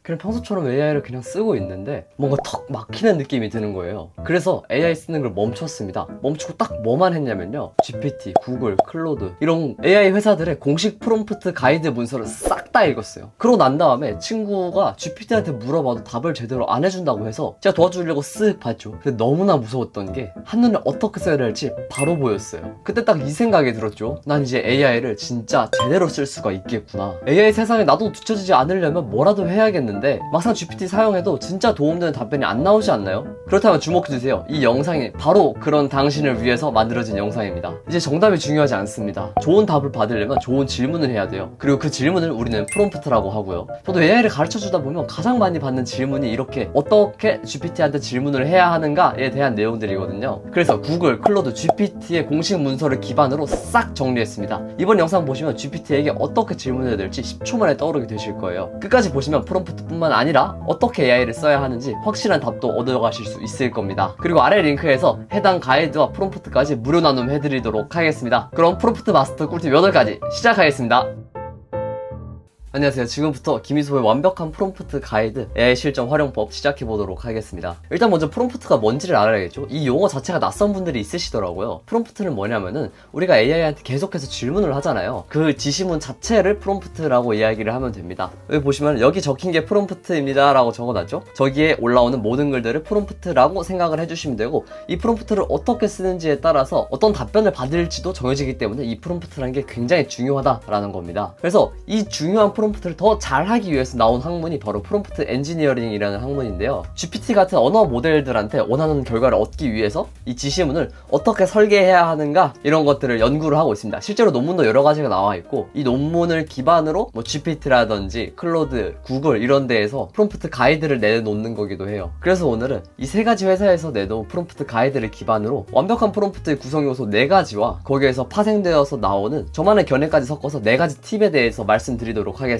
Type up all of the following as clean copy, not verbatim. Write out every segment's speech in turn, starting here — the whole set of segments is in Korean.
그냥 평소처럼 AI를 그냥 쓰고 있는데 뭔가 턱 막히는 느낌이 드는 거예요. 그래서 AI 쓰는 걸 멈췄습니다. 멈추고 딱 뭐만 했냐면요, GPT, 구글, 클로드 이런 AI 회사들의 공식 프롬프트 가이드 문서를 싹 다 읽었어요. 그러고 난 다음에 친구가 GPT한테 물어봐도 답을 제대로 안 해준다고 해서 제가 도와주려고 쓱 봤죠. 근데 너무나 무서웠던 게 한눈에 어떻게 써야 될지 바로 보였어요. 그때 딱 이 생각이 들었죠. 난 이제 AI를 진짜 제대로 쓸 수가 있겠구나. AI 세상에 나도 뒤처지지 않으려면 뭐라도 해야겠는데 막상 GPT 사용해도 진짜 도움되는 답변이 안 나오지 않나요? 그렇다면 주목해주세요. 이 영상이 바로 그런 당신을 위해서 만들어진 영상입니다. 이제 정답이 중요하지 않습니다. 좋은 답을 받으려면 좋은 질문을 해야 돼요. 그리고 그 질문을 우리는 프롬프트라고 하고요. 저도 AI를 가르쳐주다 보면 가장 많이 받는 질문이 이렇게 어떻게 GPT한테 질문을 해야 하는가에 대한 내용들이거든요. 그래서 구글, 클로드, GPT의 공식 문서를 기반으로 싹 정리했습니다. 이번 영상 보시면 GPT에게 어떻게 질문해야 될지 10초 만에 떠오르게 되실 거예요. 끝까지 보시면 프롬프트뿐만 아니라 어떻게 AI를 써야 하는지 확실한 답도 얻어가실 수 있을 겁니다. 그리고 아래 링크에서 해당 가이드와 프롬프트까지 무료 나눔해드리도록 하겠습니다. 그럼 프롬프트 마스터 꿀팁 8가지 시작하겠습니다. 안녕하세요. 지금부터 김희소의 완벽한 프롬프트 가이드 AI 실전 활용법 시작해보도록 하겠습니다. 일단 먼저 프롬프트가 뭔지를 알아야겠죠. 이 용어 자체가 낯선 분들이 있으시더라고요. 프롬프트는 뭐냐면은 우리가 AI한테 계속해서 질문을 하잖아요. 그 지시문 자체를 프롬프트라고 이야기를 하면 됩니다. 여기 보시면 여기 적힌 게 프롬프트입니다 라고 적어놨죠. 저기에 올라오는 모든 글들을 프롬프트라고 생각을 해주시면 되고, 이 프롬프트를 어떻게 쓰는지에 따라서 어떤 답변을 받을지도 정해지기 때문에 이 프롬프트라는 게 굉장히 중요하다라는 겁니다. 그래서 이 중요한 프롬프트를 더 잘하기 위해서 나온 학문이 바로 프롬프트 엔지니어링이라는 학문인데요. GPT 같은 언어 모델들한테 원하는 결과를 얻기 위해서 이 지시문을 어떻게 설계해야 하는가 이런 것들을 연구를 하고 있습니다. 실제로 논문도 여러 가지가 나와 있고, 이 논문을 기반으로 뭐 GPT라든지 클로드, 구글 이런 데에서 프롬프트 가이드를 내놓는 거기도 해요. 그래서 오늘은 이 세 가지 회사에서 내놓은 프롬프트 가이드를 기반으로 완벽한 프롬프트의 구성 요소 4가지와 거기에서 파생되어서 나오는 저만의 견해까지 섞어서 4가지 팁에 대해서 말씀드리도록 하겠습니다.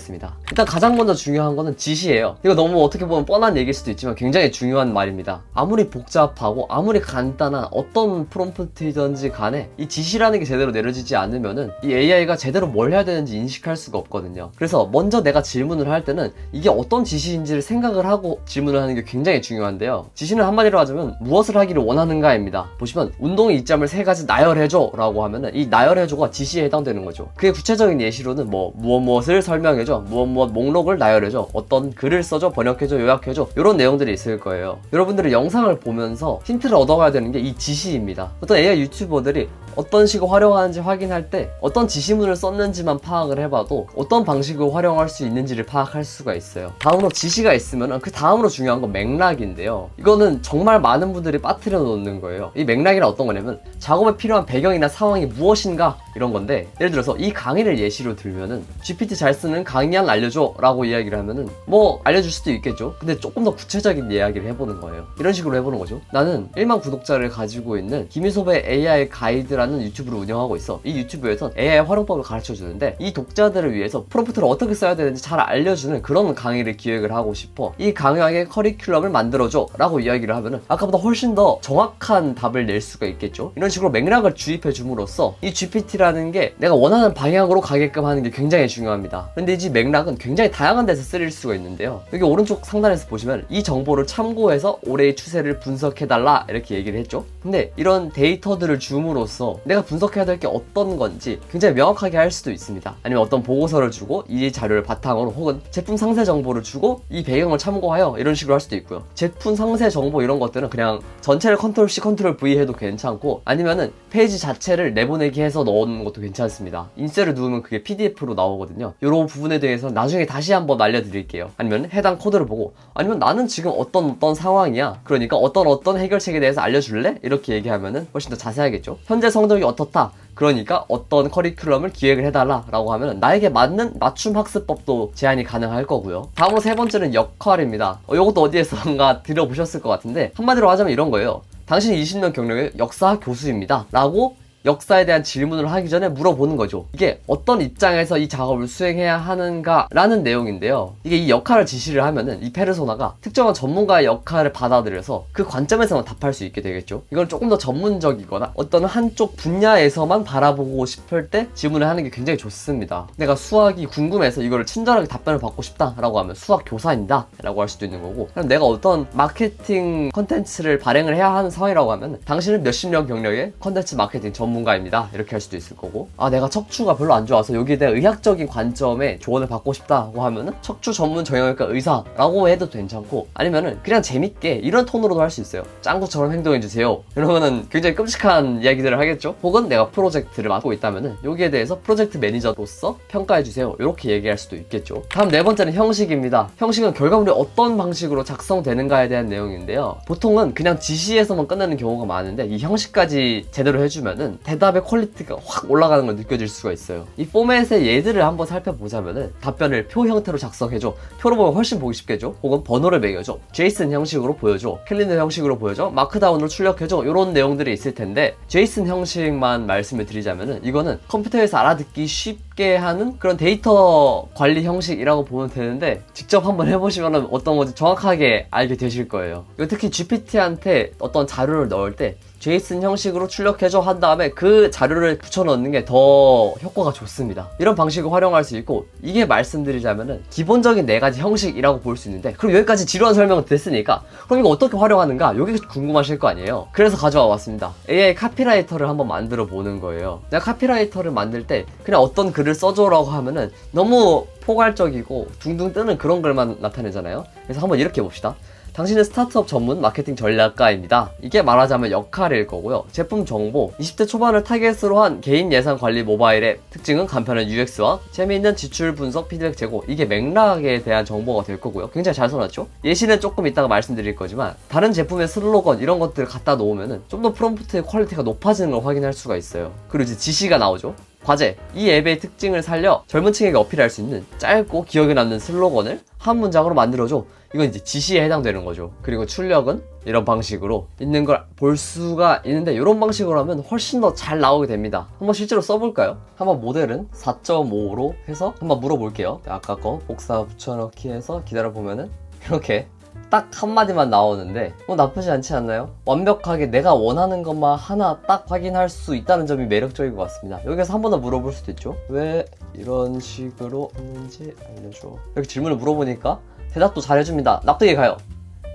일단 가장 먼저 중요한 거는 지시예요. 이거 너무 어떻게 보면 뻔한 얘기일 수도 있지만 굉장히 중요한 말입니다. 아무리 복잡하고 아무리 간단한 어떤 프롬프트이든지 간에 이 지시라는 게 제대로 내려지지 않으면은 이 AI가 제대로 뭘 해야 되는지 인식할 수가 없거든요. 그래서 먼저 내가 질문을 할 때는 이게 어떤 지시인지를 생각을 하고 질문을 하는 게 굉장히 중요한데요. 지시는 한마디로 하자면 무엇을 하기를 원하는가입니다. 보시면 운동의 이점을 3가지 나열해줘 라고 하면은 이 나열해줘가 지시에 해당되는 거죠. 그게 구체적인 예시로는 뭐 무엇을 설명해줘, 무엇 목록을 나열해줘, 어떤 글을 써줘, 번역해줘, 요약해줘 이런 내용들이 있을 거예요. 여러분들이 영상을 보면서 힌트를 얻어가야 되는 게 이 지시입니다. 어떤 AI 유튜버들이 어떤 식으로 활용하는지 확인할 때 어떤 지시문을 썼는지만 파악을 해봐도 어떤 방식으로 활용할 수 있는지를 파악할 수가 있어요. 다음으로 지시가 있으면 그 다음으로 중요한 건 맥락인데요. 이거는 정말 많은 분들이 빠뜨려 놓는 거예요. 이 맥락이란 어떤 거냐면 작업에 필요한 배경이나 상황이 무엇인가 이런 건데, 예를 들어서 이 강의를 예시로 들면은 GPT 잘 쓰는 강의안 알려줘 라고 이야기를 하면은 뭐 알려줄 수도 있겠죠. 근데 조금 더 구체적인 이야기를 해보는 거예요. 이런 식으로 해보는 거죠. 나는 1만 구독자를 가지고 있는 김희소의 AI 가이드라는 유튜브를 운영하고 있어. 이 유튜브에선 AI 활용법을 가르쳐주는데 이 독자들을 위해서 프롬프트를 어떻게 써야 되는지 잘 알려주는 그런 강의를 기획을 하고 싶어. 이 강의의 커리큘럼을 만들어줘 라고 이야기를 하면은 아까보다 훨씬 더 정확한 답을 낼 수가 있겠죠. 이런 식으로 맥락을 주입해 줌으로써 이 GPT라는 게 내가 원하는 방향으로 가게끔 하는 게 굉장히 중요합니다. 근데 이 맥락은 굉장히 다양한 데서 쓰일 수가 있는데요. 여기 오른쪽 상단에서 보시면 이 정보를 참고해서 올해의 추세를 분석해달라 이렇게 얘기를 했죠. 근데 이런 데이터들을 줌으로써 내가 분석해야 될 게 어떤 건지 굉장히 명확하게 할 수도 있습니다. 아니면 어떤 보고서를 주고 이 자료를 바탕으로 혹은 제품 상세 정보를 주고 이 배경을 참고하여 이런 식으로 할 수도 있고요. 제품 상세 정보 이런 것들은 그냥 전체를 컨트롤 C 컨트롤 V 해도 괜찮고, 아니면은 페이지 자체를 내보내기 해서 넣는 것도 괜찮습니다. 인쇄를 누르면 그게 PDF로 나오거든요. 이런 부분에 대해서 나중에 다시 한번 알려드릴게요. 아니면 해당 코드를 보고, 아니면 나는 지금 어떤 상황이야, 그러니까 어떤 해결책에 대해서 알려줄래? 이렇게 얘기하면은 훨씬 더 자세하겠죠. 현재 성적이 어떻다, 그러니까 어떤 커리큘럼을 기획을 해달라 라고 하면 나에게 맞는 맞춤 학습법도 제안이 가능할 거고요. 다음으로 3번째는 역할입니다. 이것도 어디에선가 들어보셨을 것 같은데, 한마디로 하자면 이런 거예요. 당신이 20년 경력의 역사 교수입니다 라고 역사에 대한 질문을 하기 전에 물어보는 거죠. 이게 어떤 입장에서 이 작업을 수행해야 하는가 라는 내용인데요. 이게 이 역할을 지시를 하면은 이 페르소나가 특정한 전문가의 역할을 받아들여서 그 관점에서만 답할 수 있게 되겠죠. 이걸 조금 더 전문적이거나 어떤 한쪽 분야에서만 바라보고 싶을 때 질문을 하는 게 굉장히 좋습니다. 내가 수학이 궁금해서 이거를 친절하게 답변을 받고 싶다라고 하면 수학 교사입니다 라고 할 수도 있는 거고, 그럼 내가 어떤 마케팅 컨텐츠를 발행을 해야 하는 상황이라고 하면 당신은 몇십 년 경력의 컨텐츠 마케팅 전문가입니다 이렇게 할 수도 있을 거고, 내가 척추가 별로 안 좋아서 여기에 대한 의학적인 관점에 조언을 받고 싶다고 하면은 척추 전문 정형외과 의사라고 해도 괜찮고, 아니면은 그냥 재밌게 이런 톤으로도 할 수 있어요. 짱구처럼 행동해주세요 이러면은 굉장히 끔찍한 이야기들을 하겠죠. 혹은 내가 프로젝트를 맡고 있다면은 여기에 대해서 프로젝트 매니저로서 평가해주세요 이렇게 얘기할 수도 있겠죠. 다음 네 번째는 형식입니다. 형식은 결과물이 어떤 방식으로 작성되는가에 대한 내용인데요. 보통은 그냥 지시에서만 끝내는 경우가 많은데 이 형식까지 제대로 해주면은 대답의 퀄리티가 확 올라가는 걸 느껴질 수가 있어요. 이 포맷의 예들을 한번 살펴보자면은 답변을 표 형태로 작성해줘, 표로 보면 훨씬 보기 쉽겠죠. 혹은 번호를 매겨줘, 제이슨 형식으로 보여줘, 캘린더 형식으로 보여줘, 마크다운으로 출력해줘, 이런 내용들이 있을 텐데, 제이슨 형식만 말씀을 드리자면은 이거는 컴퓨터에서 알아듣기 쉽게 하는 그런 데이터 관리 형식이라고 보면 되는데, 직접 한번 해보시면 어떤 건지 정확하게 알게 되실 거예요. 이거 특히 GPT한테 어떤 자료를 넣을 때 제이슨 형식으로 출력해줘 한 다음에 그 자료를 붙여넣는 게 더 효과가 좋습니다. 이런 방식을 활용할 수 있고, 이게 말씀드리자면은 기본적인 4가지 형식이라고 볼 수 있는데, 그럼 여기까지 지루한 설명은 됐으니까 그럼 이거 어떻게 활용하는가, 이게 궁금하실 거 아니에요. 그래서 가져와 봤습니다. AI 카피라이터를 한번 만들어 보는 거예요. 내가 카피라이터를 만들 때 그냥 어떤 글을 써줘라고 하면은 너무 포괄적이고 둥둥 뜨는 그런 글만 나타내잖아요. 그래서 한번 이렇게 해봅시다. 당신은 스타트업 전문 마케팅 전략가입니다. 이게 말하자면 역할일 거고요. 제품 정보, 20대 초반을 타겟으로 한 개인 예산 관리 모바일 앱, 특징은 간편한 UX와 재미있는 지출 분석 피드백 제공, 이게 맥락에 대한 정보가 될 거고요. 굉장히 잘 써놨죠? 예시는 조금 이따가 말씀드릴 거지만 다른 제품의 슬로건 이런 것들을 갖다 놓으면은 좀 더 프롬프트의 퀄리티가 높아지는 걸 확인할 수가 있어요. 그리고 이제 지시가 나오죠. 과제, 이 앱의 특징을 살려 젊은 층에게 어필할 수 있는 짧고 기억에 남는 슬로건을 한 문장으로 만들어줘. 이건 이제 지시에 해당되는 거죠. 그리고 출력은 이런 방식으로 있는 걸 볼 수가 있는데, 이런 방식으로 하면 훨씬 더 잘 나오게 됩니다. 한번 실제로 써볼까요? 한번 모델은 4.5로 해서 한번 물어볼게요. 아까 거 복사 붙여넣기 해서 기다려보면은 이렇게 딱 한마디만 나오는데 나쁘지 않지 않나요? 완벽하게 내가 원하는 것만 하나 딱 확인할 수 있다는 점이 매력적인 것 같습니다. 여기서 한 번 더 물어볼 수도 있죠. 왜 이런 식으로 했는지 알려줘. 이렇게 질문을 물어보니까 대답도 잘해줍니다. 납득이 가요.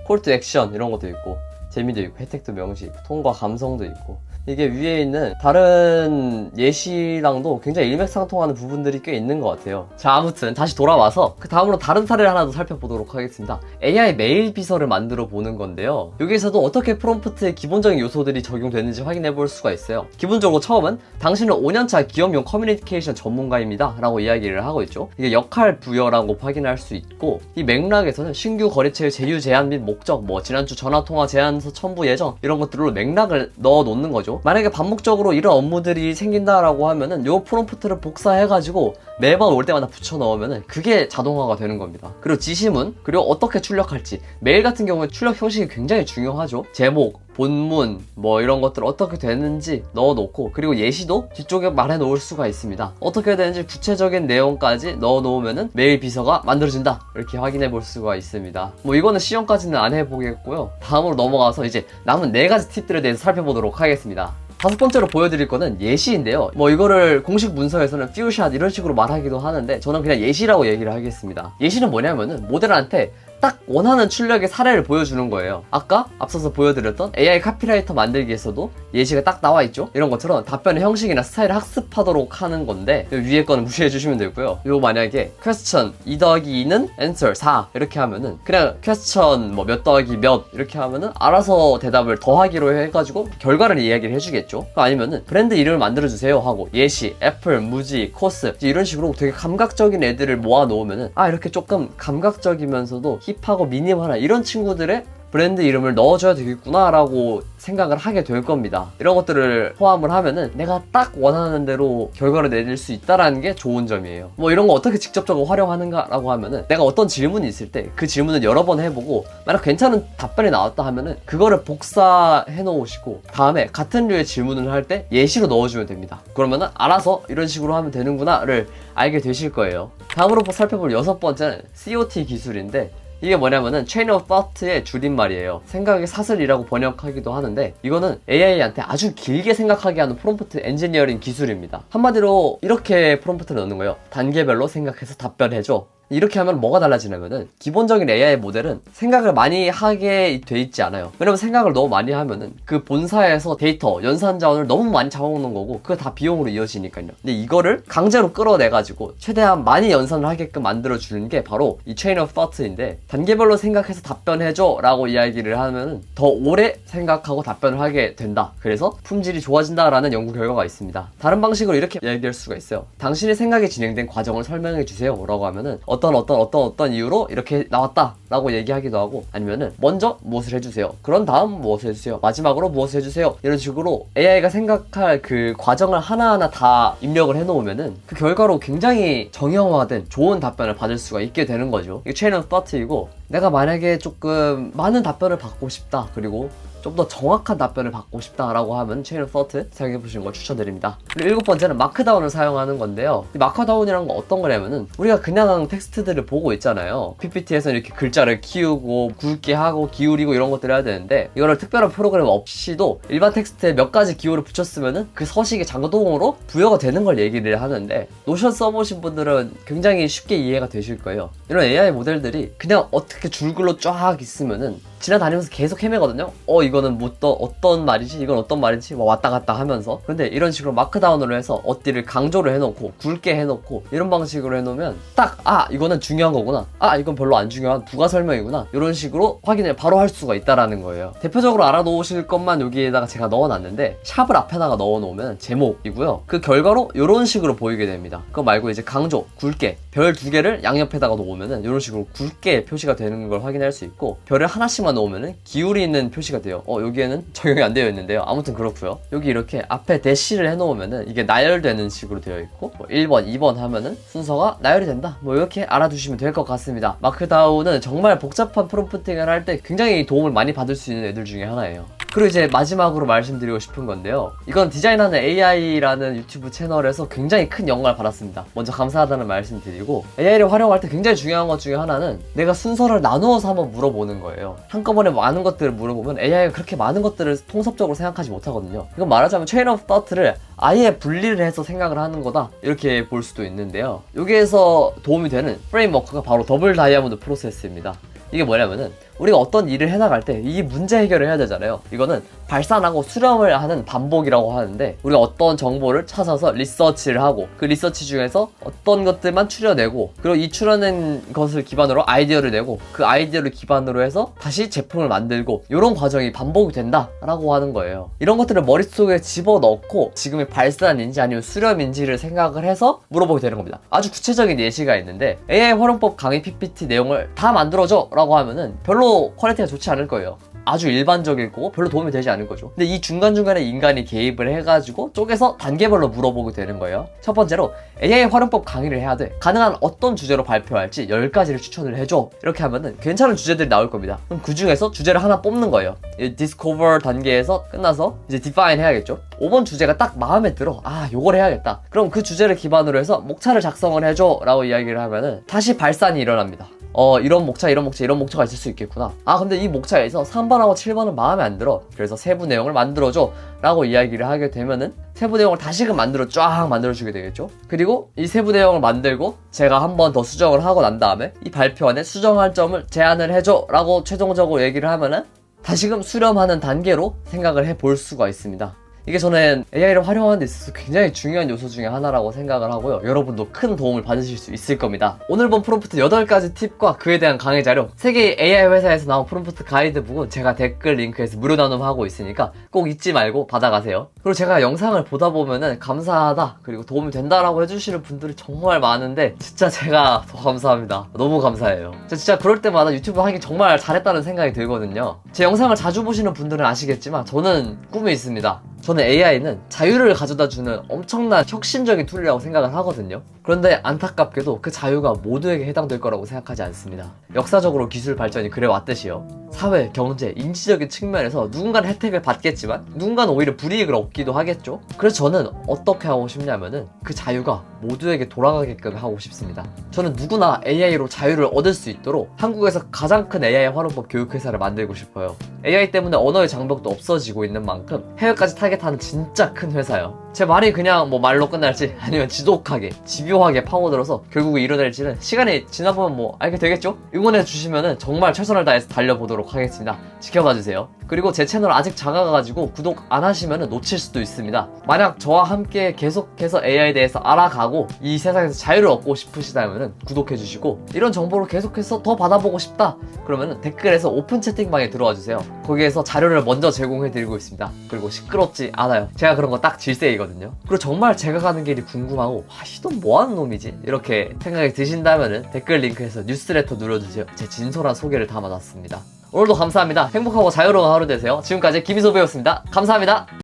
콜 투 액션 이런 것도 있고, 재미도 있고, 혜택도 명시, 톤과 감성도 있고, 이게 위에 있는 다른 예시랑도 굉장히 일맥상통하는 부분들이 꽤 있는 것 같아요. 자, 아무튼 다시 돌아와서 그 다음으로 다른 사례를 하나 더 살펴보도록 하겠습니다. AI 메일 비서를 만들어 보는 건데요. 여기에서도 어떻게 프롬프트의 기본적인 요소들이 적용되는지 확인해 볼 수가 있어요. 기본적으로 처음은 당신은 5년차 기업용 커뮤니케이션 전문가입니다 라고 이야기를 하고 있죠. 이게 역할 부여라고 확인할 수 있고, 이 맥락에서는 신규 거래처의 제휴 제한 및 목적, 지난주 전화통화 제안서 첨부 예정, 이런 것들로 맥락을 넣어 놓는 거죠. 만약에 반복적으로 이런 업무들이 생긴다라고 하면은 요 프롬프트를 복사해가지고 매번 올 때마다 붙여 넣으면은 그게 자동화가 되는 겁니다. 그리고 지시문, 그리고 어떻게 출력할지, 메일 같은 경우에 출력 형식이 굉장히 중요하죠. 제목, 본문 이런 것들 어떻게 되는지 넣어놓고, 그리고 예시도 뒤쪽에 말해 놓을 수가 있습니다. 어떻게 되는지 구체적인 내용까지 넣어 놓으면은 메일 비서가 만들어진다 이렇게 확인해 볼 수가 있습니다. 이거는 시험까지는 안 해보겠고요. 다음으로 넘어가서 이제 남은 4가지 팁들에 대해서 살펴보도록 하겠습니다. 5번째로 보여드릴 거는 예시인데요. 이거를 공식 문서에서는 퓨샷 이런 식으로 말하기도 하는데, 저는 그냥 예시라고 얘기를 하겠습니다. 예시는 뭐냐면은 모델한테 딱 원하는 출력의 사례를 보여주는 거예요. 아까 앞서서 보여드렸던 AI 카피라이터 만들기에서도 예시가 딱 나와 있죠. 이런 것처럼 답변의 형식이나 스타일을 학습하도록 하는 건데, 위에 거는 무시해 주시면 되고요. 요 만약에 question 2 더하기 2는 answer 4 이렇게 하면은 그냥 question 몇 더하기 몇 이렇게 하면은 알아서 대답을 더하기로 해가지고 결과를 이야기를 해주겠죠. 아니면은 브랜드 이름을 만들어주세요 하고 예시, 애플, 무지, 코스 이런 식으로 되게 감각적인 애들을 모아 놓으면은 이렇게 조금 감각적이면서도 힙하고 미니멀한 이런 친구들의 브랜드 이름을 넣어줘야 되겠구나 라고 생각을 하게 될 겁니다. 이런 것들을 포함을 하면은 내가 딱 원하는 대로 결과를 내릴 수 있다라는 게 좋은 점이에요. 뭐 이런 거 어떻게 직접적으로 활용하는가 라고 하면은 내가 어떤 질문이 있을 때 그 질문을 여러 번 해보고 만약 괜찮은 답변이 나왔다 하면은 그거를 복사해 놓으시고 다음에 같은 류의 질문을 할 때 예시로 넣어주면 됩니다. 그러면은 알아서 이런 식으로 하면 되는구나를 알게 되실 거예요. 다음으로 살펴볼 6번째는 COT 기술인데 이게 뭐냐면은 Chain of Thought의 줄임말이에요. 생각의 사슬이라고 번역하기도 하는데 이거는 AI한테 아주 길게 생각하게 하는 프롬프트 엔지니어링 기술입니다. 한마디로 이렇게 프롬프트를 넣는 거예요. 단계별로 생각해서 답변해줘. 이렇게 하면 뭐가 달라지냐면은 기본적인 AI 모델은 생각을 많이 하게 돼 있지 않아요. 왜냐면 생각을 너무 많이 하면은 그 본사에서 데이터, 연산 자원을 너무 많이 잡아먹는 거고 그거 다 비용으로 이어지니까요. 근데 이거를 강제로 끌어내가지고 최대한 많이 연산을 하게끔 만들어주는 게 바로 이 Chain of Thought인데 단계별로 생각해서 답변해줘 라고 이야기를 하면은 더 오래 생각하고 답변을 하게 된다. 그래서 품질이 좋아진다라는 연구 결과가 있습니다. 다른 방식으로 이렇게 이야기할 수가 있어요. 당신의 생각이 진행된 과정을 설명해주세요 라고 하면은 어떤 이유로 이렇게 나왔다 라고 얘기하기도 하고 아니면은 먼저 무엇을 해주세요, 그런 다음 무엇을 해주세요, 마지막으로 무엇을 해주세요, 이런 식으로 AI가 생각할 그 과정을 하나하나 다 입력을 해놓으면은 그 결과로 굉장히 정형화된 좋은 답변을 받을 수가 있게 되는 거죠. 이게 Chain of Thought이고 내가 만약에 조금 많은 답변을 받고 싶다, 그리고 좀 더 정확한 답변을 받고 싶다라고 하면 Chain of Thought 사용해보시는 걸 추천드립니다. 그리고 7번째는 마크다운을 사용하는 건데요. 이 마크다운이라는 건 어떤 거냐면은 우리가 그냥 텍스트들을 보고 있잖아요. PPT에서 이렇게 글자를 키우고 굵게 하고 기울이고 이런 것들을 해야 되는데 이거를 특별한 프로그램 없이도 일반 텍스트에 몇 가지 기호를 붙였으면은 그 서식의 자동으로 부여가 되는 걸 얘기를 하는데 노션 써보신 분들은 굉장히 쉽게 이해가 되실 거예요. 이런 AI 모델들이 그냥 어떻게 줄글로 쫙 있으면은 지나다니면서 계속 헤매거든요. 이거는 뭐 또 어떤 말이지? 이건 어떤 말인지 왔다 갔다 하면서. 그런데 이런 식으로 마크다운으로 해서 어디를 강조를 해놓고 굵게 해놓고 이런 방식으로 해놓으면 딱 이거는 중요한 거구나, 이건 별로 안 중요한 부가 설명이구나, 이런 식으로 확인을 바로 할 수가 있다라는 거예요. 대표적으로 알아놓으실 것만 여기에다가 제가 넣어놨는데 샵을 앞에다가 넣어놓으면 제목이고요. 그 결과로 이런 식으로 보이게 됩니다. 그거 말고 이제 강조, 굵게 별 2개를 양옆에다가 놓으면은 이런 식으로 굵게 표시가 되는 걸 확인할 수 있고 별을 하나씩만 놓으면은 기울이는 표시가 돼요. 여기에는 적용이 안 되어 있는데요. 아무튼 그렇고요. 여기 이렇게 앞에 대시를 해놓으면은 이게 나열되는 식으로 되어 있고 1번, 2번 하면은 순서가 나열이 된다. 이렇게 알아두시면 될 것 같습니다. 마크다운은 정말 복잡한 프롬프팅을 할 때 굉장히 도움을 많이 받을 수 있는 애들 중에 하나예요. 그리고 이제 마지막으로 말씀드리고 싶은 건데요. 이건 디자인하는 AI라는 유튜브 채널에서 굉장히 큰 영광을 받았습니다. 먼저 감사하다는 말씀 드리고 AI를 활용할 때 굉장히 중요한 것 중에 하나는 내가 순서를 나누어서 한번 물어보는 거예요. 한꺼번에 많은 것들을 물어보면 AI가 그렇게 많은 것들을 통섭적으로 생각하지 못하거든요. 이건 말하자면 Chain of Thought를 아예 분리를 해서 생각을 하는 거다, 이렇게 볼 수도 있는데요. 여기에서 도움이 되는 프레임워크가 바로 더블 다이아몬드 프로세스입니다. 이게 뭐냐면은 우리가 어떤 일을 해나갈 때 이 문제 해결을 해야 되잖아요. 이거는 발산하고 수렴을 하는 반복이라고 하는데 우리가 어떤 정보를 찾아서 리서치를 하고 그 리서치 중에서 어떤 것들만 추려내고 그리고 이 추려낸 것을 기반으로 아이디어를 내고 그 아이디어를 기반으로 해서 다시 제품을 만들고 이런 과정이 반복이 된다라고 하는 거예요. 이런 것들을 머릿속에 집어넣고 지금의 발산인지 아니면 수렴인지를 생각을 해서 물어보게 되는 겁니다. 아주 구체적인 예시가 있는데 AI 활용법 강의 PPT 내용을 다 만들어줘 라고 하면은 별로 퀄리티가 좋지 않을 거예요. 아주 일반적일 거고 별로 도움이 되지 않을 거죠. 근데 이 중간중간에 인간이 개입을 해가지고 쪼개서 단계별로 물어보게 되는 거예요. 첫 번째로 AI 활용법 강의를 해야 돼. 가능한 어떤 주제로 발표할지 10가지를 추천을 해줘. 이렇게 하면은 괜찮은 주제들이 나올 겁니다. 그럼 그 중에서 주제를 하나 뽑는 거예요. Discover 단계에서 끝나서 이제 Define 해야겠죠. 5번 주제가 딱 마음에 들어. 요걸 해야겠다. 그럼 그 주제를 기반으로 해서 목차를 작성을 해줘 라고 이야기를 하면은 다시 발산이 일어납니다. 이런 목차가 있을 수 있겠구나. 근데 이 목차에서 3번하고 7번은 마음에 안 들어. 그래서 세부 내용을 만들어줘 라고 이야기를 하게 되면은 세부 내용을 다시금 쫙 만들어주게 되겠죠. 그리고 이 세부 내용을 만들고 제가 한 번 더 수정을 하고 난 다음에 이 발표안에 수정할 점을 제안을 해줘 라고 최종적으로 얘기를 하면은 다시금 수렴하는 단계로 생각을 해볼 수가 있습니다. 이게 저는 AI를 활용하는 데 있어서 굉장히 중요한 요소 중에 하나라고 생각을 하고요. 여러분도 큰 도움을 받으실 수 있을 겁니다. 오늘 본 프롬프트 8가지 팁과 그에 대한 강의 자료, 세계 AI 회사에서 나온 프롬프트 가이드북은 제가 댓글 링크에서 무료 나눔하고 있으니까 꼭 잊지 말고 받아가세요. 그리고 제가 영상을 보다 보면은 감사하다, 그리고 도움이 된다라고 해주시는 분들이 정말 많은데 진짜 제가 더 감사합니다. 너무 감사해요. 진짜 그럴 때마다 유튜브 하기 정말 잘했다는 생각이 들거든요. 제 영상을 자주 보시는 분들은 아시겠지만 저는 꿈이 있습니다. 저는 AI는 자유를 가져다주는 엄청난 혁신적인 툴이라고 생각을 하거든요. 그런데 안타깝게도 그 자유가 모두에게 해당될 거라고 생각하지 않습니다. 역사적으로 기술 발전이 그래왔듯이요. 사회, 경제, 인지적인 측면에서 누군가는 혜택을 받겠지만 누군가는 오히려 불이익을 얻기도 하겠죠. 그래서 저는 어떻게 하고 싶냐면은 그 자유가 모두에게 돌아가게끔 하고 싶습니다. 저는 누구나 AI로 자유를 얻을 수 있도록 한국에서 가장 큰 AI 활용법 교육회사를 만들고 싶어요. AI 때문에 언어의 장벽도 없어지고 있는 만큼 해외까지 타겟하는 진짜 큰 회사요. 제 말이 그냥 뭐 말로 끝날지 아니면 지독하게 집요하게 파고들어서 결국 이뤄낼지는 시간이 지나보면 뭐 알게 되겠죠? 응원해 주시면은 정말 최선을 다해서 달려보도록 하겠습니다. 지켜봐 주세요. 그리고 제 채널 아직 작아가지고 구독 안 하시면은 놓칠 수도 있습니다. 만약 저와 함께 계속해서 AI에 대해서 알아가고 이 세상에서 자유를 얻고 싶으시다면은 구독해 주시고, 이런 정보를 계속해서 더 받아보고 싶다 그러면은 댓글에서 오픈 채팅방에 들어와 주세요. 거기에서 자료를 먼저 제공해 드리고 있습니다. 그리고 시끄럽지 않아요. 제가 그런 거 딱 질색이거든요. 그리고 정말 제가 가는 길이 궁금하고 이 놈 뭐하는 놈이지? 이렇게 생각이 드신다면은 댓글 링크에서 뉴스레터 눌러주세요. 제 진솔한 소개를 담아놨습니다. 오늘도 감사합니다. 행복하고 자유로운 하루 되세요. 지금까지 김희소 배였습니다. 감사합니다.